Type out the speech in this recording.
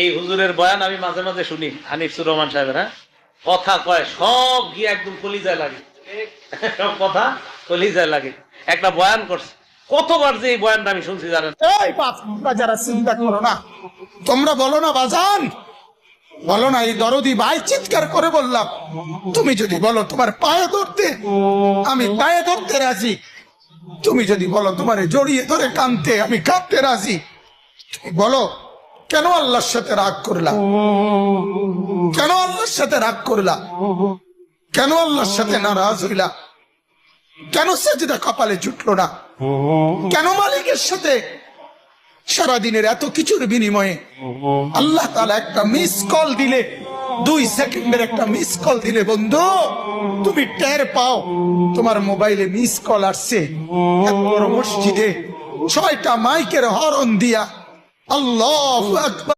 এই হুজুরের বয়ান আমি মাঝে মাঝে শুনি, হানিফুর রহমান সাহেবের। হ্যাঁ, কথা কয় সব গিয়ে একদম কলিজায় লাগে, সব কথা কলিজায় লাগে। একটা বয়ান করছে, কতবার যে এই বয়ানটা আমি শুনছি জানেন? এই বাপ, তোমরা যারা চিন্তা করো না, তোমরা বলো না বাজান, বলো না এই দরদি ভাই চিৎকার করে বললাম, তুমি যদি বলো তোমার পায়ে ধরতে, আমি পায়ে ধরতে রাজি। তুমি যদি বলো তোমার জড়িয়ে ধরে কাঁদতে, আমি কাঁদতে রাজি। তুমি বলো কেন আল্লাহর সাথে রাগ করলা, কেন আল্লাহর সাথে রাগ করলা, কেন আল্লাহর সাথে নারাজ হইলা, কেন সেজদা কপালে জুটলো না, কেন মালিকের সাথে সারাদিনের এত কিছুর বিনিময়ে আল্লাহ তাআলা একটা মিস কল দিলে, 2 সেকেন্ডের একটা মিস কল দিলে বন্ধু তুমি টের পাও তোমার মোবাইলে মিস কল আসছে। এত বড় মসজিদে 6টা মাইকের হরন দিয়া আল্লাহু আকবার